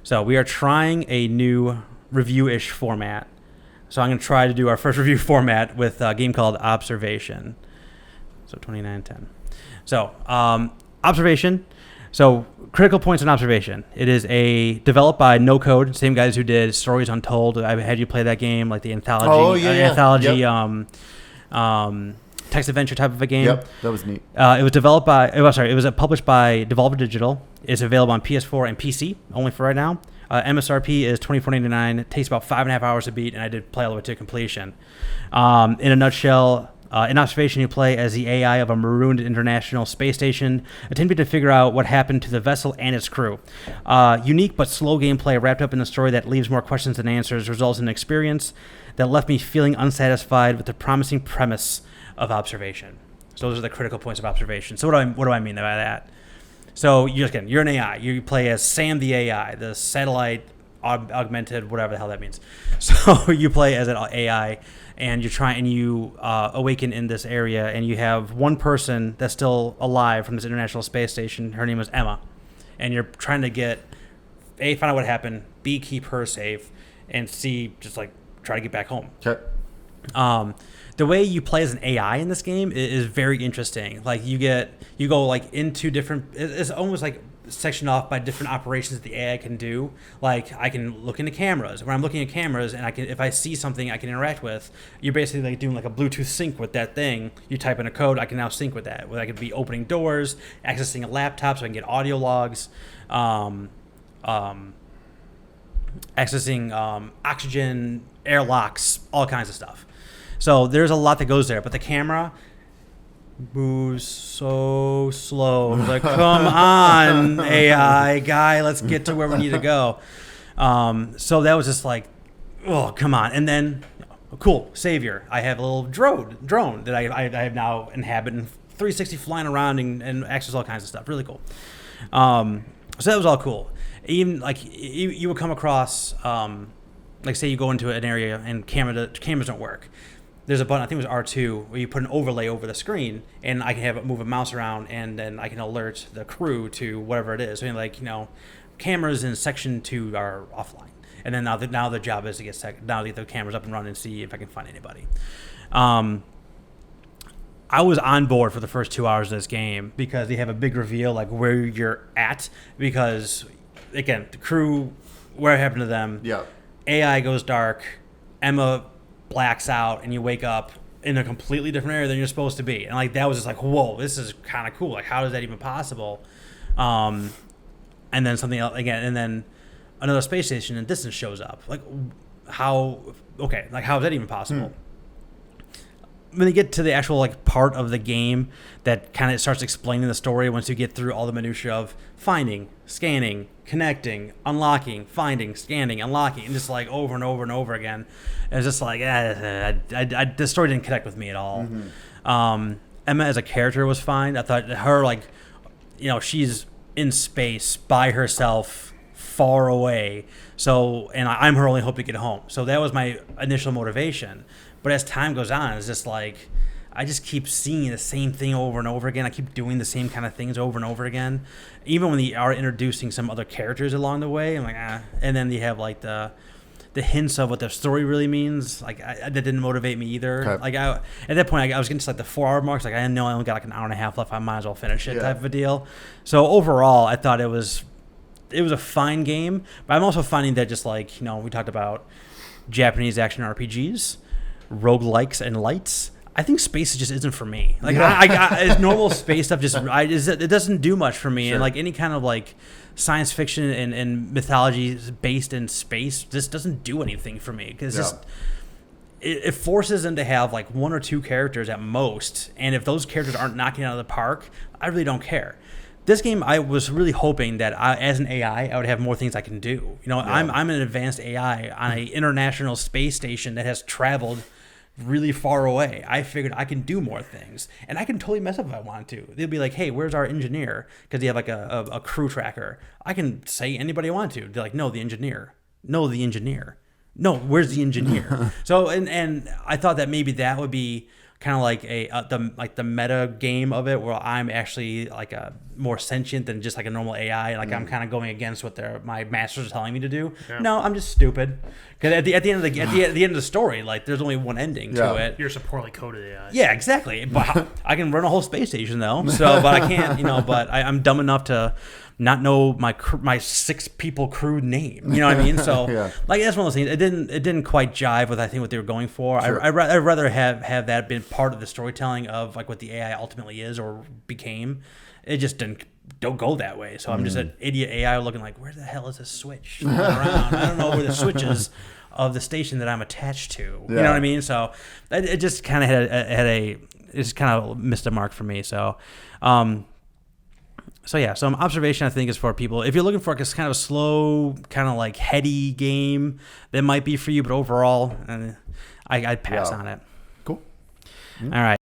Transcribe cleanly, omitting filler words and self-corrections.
So we are trying a new review-ish format. So I'm going to try to do our first review format with a game called Observation. So 2910. So Observation. So critical points on Observation. It is developed by No Code, same guys who did Stories Untold. I had you play that game, like the anthology, text adventure type of a game. Yep, that was neat. It was developed by. It was published by Devolver Digital. It's available on PS4 and PC only for right now. MSRP is $24.99. It takes about 5.5 hours to beat, and I did play all the way to completion. In a nutshell, in Observation, you play as the AI of a marooned international space station, attempting to figure out what happened to the vessel and its crew. Unique but slow gameplay wrapped up in a story that leaves more questions than answers results in an experience that left me feeling unsatisfied with the promising premise of Observation. So those are the critical points of Observation. So what do I mean by that? So you're an AI. You play as Sam the AI, the satellite augmented, whatever the hell that means. So you play as an AI, and you awaken in this area, and you have one person that's still alive from this international space station. Her name is Emma, and you're trying to find out what happened, B, keep her safe, and C, just like try to get back home. Okay. The way you play as an AI in this game is very interesting. Like you go like into different. It's almost like sectioned off by different operations that the AI can do. Like I can look into cameras. When I'm looking at cameras, and if I see something I can interact with, you're basically like doing like a Bluetooth sync with that thing. You type in a code, I can now sync with that. Where I could be opening doors, accessing a laptop, so I can get audio logs, accessing oxygen, airlocks, all kinds of stuff. So there's a lot that goes there, but the camera moves so slow. Like, come on, AI guy, let's get to where we need to go. So that was just like, oh, come on. And then, cool, Savior. I have a little drone that I have now inhabit and 360 flying around and access all kinds of stuff. Really cool. So that was all cool. Even like you would come across, like say you go into an area and cameras don't work. There's a button, I think it was R2, where you put an overlay over the screen, and I can move a mouse around, and then I can alert the crew to whatever it is. I mean, cameras in section 2 are offline, and then now the job is to get the cameras up and running and see if I can find anybody. I was on board for the first 2 hours of this game because they have a big reveal, like where you're at. Because again, the crew, what happened to them? Yeah. AI goes dark. Emma blacks out, and you wake up in a completely different area than you're supposed to be. And like that was just like, whoa, this is kind of cool. Like, how is that even possible? And then something else again, and then another space station in distance shows up. Like, how is that even possible? When they get to the actual like part of the game that kind of starts explaining the story, once you get through all the minutia of finding, scanning, connecting, unlocking, finding, scanning, unlocking, and just like over and over and over again, it's just like the story didn't connect with me at all. Emma as a character was fine. I thought her she's in space by herself, far away. So, and I'm her only hope to get home. So that was my initial motivation. But as time goes on, it's just like I just keep seeing the same thing over and over again. I keep doing the same kind of things over and over again. Even when they are introducing some other characters along the way, I'm like, And then they have like the hints of what the story really means. Like that didn't motivate me either. Okay. Like at that point, I was getting to like the 4 hour marks. Like I know I only got like an hour and a half left. I might as well finish it, type of a deal. So overall, I thought it was a fine game. But I'm also finding that just like we talked about Japanese action RPGs, roguelikes and lights. I think space just isn't for me. Like I normal space stuff it doesn't do much for me. Sure. And like any kind of like science fiction and mythology based in space just doesn't do anything for me because it forces them to have like 1 or 2 characters at most. And if those characters aren't knocking it out of the park, I really don't care. This game, I was really hoping that as an AI, I would have more things I can do. I'm an advanced AI on an international space station that has traveled really far away. I figured I can do more things, and I can totally mess up if I wanted to. They'll be like, "Hey, where's our engineer?" Because they have like a crew tracker. I can say anybody I want to. They're like, "No, the engineer. No, the engineer. No, where's the engineer?" So, and I thought that maybe that would be kind of like the meta game of it, where I'm actually like more sentient than just like a normal AI. Like I'm kind of going against what my masters are telling me to do. Yeah. No, I'm just stupid. Because at the end of the end of the story, like there's only one ending to it. You're just a poorly coded AI. Yeah, exactly. But I can run a whole space station though. So, but I can't, But I'm dumb enough to not know my 6 people crew name. You know what I mean? So like that's one of those things. It didn't quite jive with I think what they were going for. Sure. I'd rather have that been part of the storytelling of like what the AI ultimately is or became. It just don't go that way. So I'm just an idiot AI looking like, where the hell is this switch around? I don't know where the switch is of the station that I'm attached to. You know what I mean? So it just kind of it just kind of missed a mark for me. So some observation I think is for people. If you're looking for kind of a slow, kind of like heady game, that might be for you. But overall, I'd pass on it. Cool. All right.